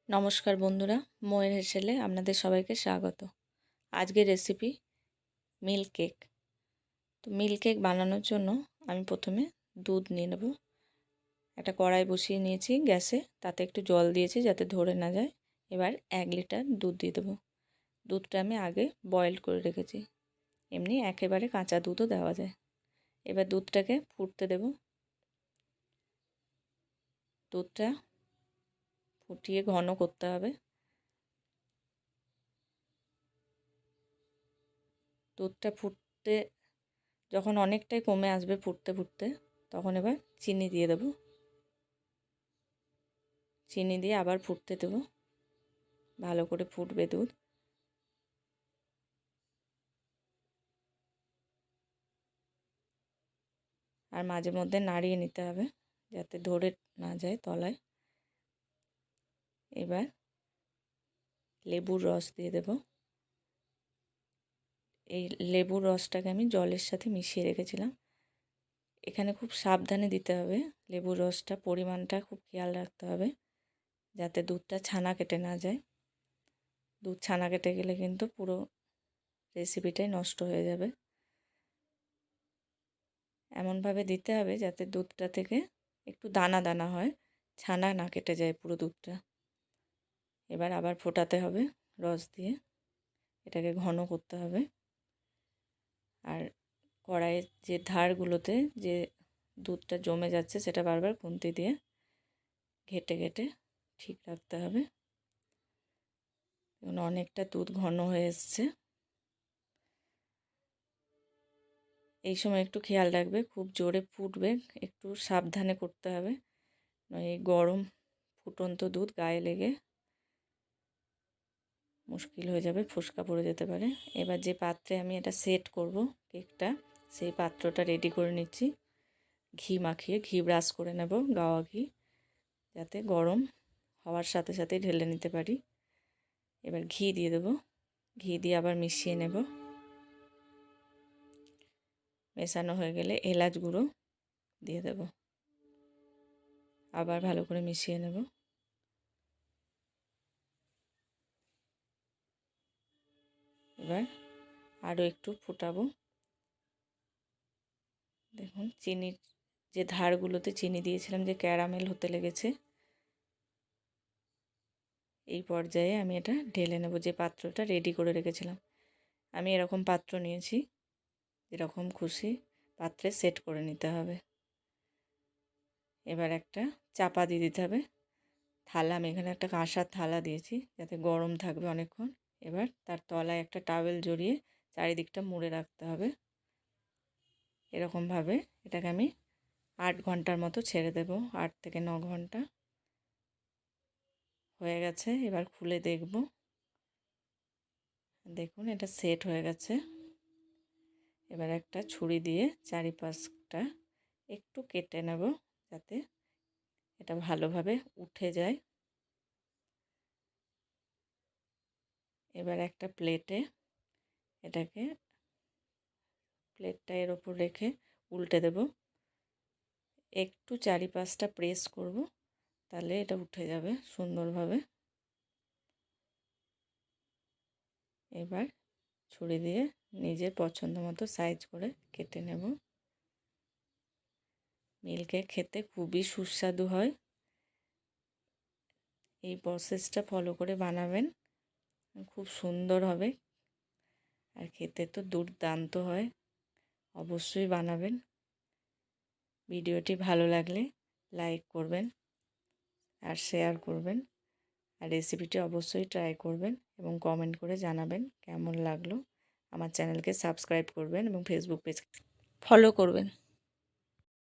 নমস্কার বন্ধুরা, মোয়ের হেসেলে আপনাদের সবাইকে স্বাগত। আজকের রেসিপি মিল্ক কেক। তো মিল্ক কেক বানানোর জন্য আমি প্রথমে দুধ নিয়ে নেব। একটা কড়াই বসিয়ে নিয়েছি গ্যাসে, তাতে একটু জল দিয়েছি যাতে ধরে না যায়। এবার 1 লিটার দুধ দিয়ে দেবো। দুধটা আমি আগে বয়েল করে রেখেছি, এমনি একেবারে কাঁচা দুধও দেওয়া যায়। এবার দুধটাকে ফুটতে দেব। দুধটা ফুটিয়ে ঘন করতে হবে। দুধটা ফুটতে যখন অনেকটাই কমে আসবে ফুটতে ফুটতে, তখন এবার চিনি দিয়ে দেব। চিনি দিয়ে আবার ফুটতে দেব, ভালো করে ফুটবে দুধ। আর মাঝে মধ্যে নাড়িয়ে নিতে হবে যাতে ধরে না যায় তলায়। এবার লেবুর রস দিয়ে দেব। এই লেবুর রসটাকে আমি জলের সাথে মিশিয়ে রেখেছিলাম। এখানে খুব সাবধানে দিতে হবে লেবুর রসটা, পরিমাণটা খুব খেয়াল রাখতে হবে যাতে দুধটা ছানা কেটে না যায়। দুধ ছানা কেটে গেলে কিন্তু পুরো রেসিপিটাই নষ্ট হয়ে যাবে। এমনভাবে দিতে হবে যাতে দুধটা থেকে একটু দানা দানা হয়, ছানা না কেটে যায় পুরো দুধটা। এবার আবার ফোটাতে হবে রস দিয়ে, এটাকে ঘন করতে হবে। আর কড়াইয়ের যে ধারগুলোতে যে দুধটা জমে যাচ্ছে সেটা বারবার খুন্তি দিয়ে ঘেটে ঘেটে ঠিক রাখতে হবে। এখন অনেকটা দুধ ঘন হয়ে এসছে। এই সময় একটু খেয়াল রাখবে, খুব জোরে ফুটবে, একটু সাবধানে করতে হবে, নয় এই গরম ফুটন্ত দুধ গায়ে লেগে মুশকিল হয়ে যাবে, ফোসকা পড়ে যেতে পারে। এবার যে পাত্রে আমি এটা সেট করব কেকটা, সেই পাত্রটা রেডি করে নিচ্ছি। ঘি মাখিয়ে ঘি ব্রাশ করে নেব, গাওয়া ঘি, যাতে গরম হওয়ার সাথে সাথেই ঢেলে নিতে পারি। এবার ঘি দিয়ে দেব, ঘি দিয়ে আবার মিশিয়ে নেব। মেশানো হয়ে গেলে এলাচ গুঁড়ো দিয়ে দেব, আবার ভালো করে মিশিয়ে নেব। এবার আরও একটু ফুটাবো। দেখুন চিনির যে ধারগুলোতে চিনি দিয়েছিলাম যে ক্যারামেল হতে লেগেছে, এই পর্যায়ে আমি এটা ঢেলে নেব। যে পাত্রটা রেডি করে রেখেছিলাম, আমি এরকম পাত্র নিয়েছি, যেরকম খুশি পাত্রে সেট করে নিতে হবে। এবার একটা চাপা দিয়ে দিতে হবে। থালা, আমি এখানে একটা কাঁসার থালা দিয়েছি যাতে গরম থাকবে অনেকক্ষণ। এবার তার তলায় একটা টাওয়েল জড়িয়ে চারিদিকটা মুড়ে রাখতে হবে। এরকমভাবে এটাকে আমি 8 ঘন্টার মতো ছেড়ে দেব, 8 থেকে 9 ঘন্টা হয়ে গেছে। এবার খুলে দেখব, দেখুন এটা সেট হয়ে গেছে। এবার একটা ছুরি দিয়ে চারিপাশটা একটু কেটে নেব যাতে এটা ভালোভাবে উঠে যায়। এবার একটা প্লেটে এটাকে, প্লেটটা এর ওপর রেখে উল্টে দেব। একটু চারিপাশটা প্রেস করব, তাহলে এটা উঠে যাবে সুন্দরভাবে। এবার ছুরি দিয়ে নিজের পছন্দ মতো সাইজ করে কেটে নেব। মিল্ক কেক খেতে খুবই সুস্বাদু হয়। এই প্রসেসটা ফলো করে বানাবেন, খুব সুন্দর হবে আর খেতে তো দুর্দান্ত হয়। অবশ্যই বানাবেন। ভিডিওটি ভালো লাগলে লাইক করবেন আর শেয়ার করবেন, আর রেসিপিটি অবশ্যই ট্রাই করবেন এবং কমেন্ট করে জানাবেন কেমন লাগলো। আমার চ্যানেলকে সাবস্ক্রাইব করবেন এবং ফেসবুক পেজ ফলো করবেন।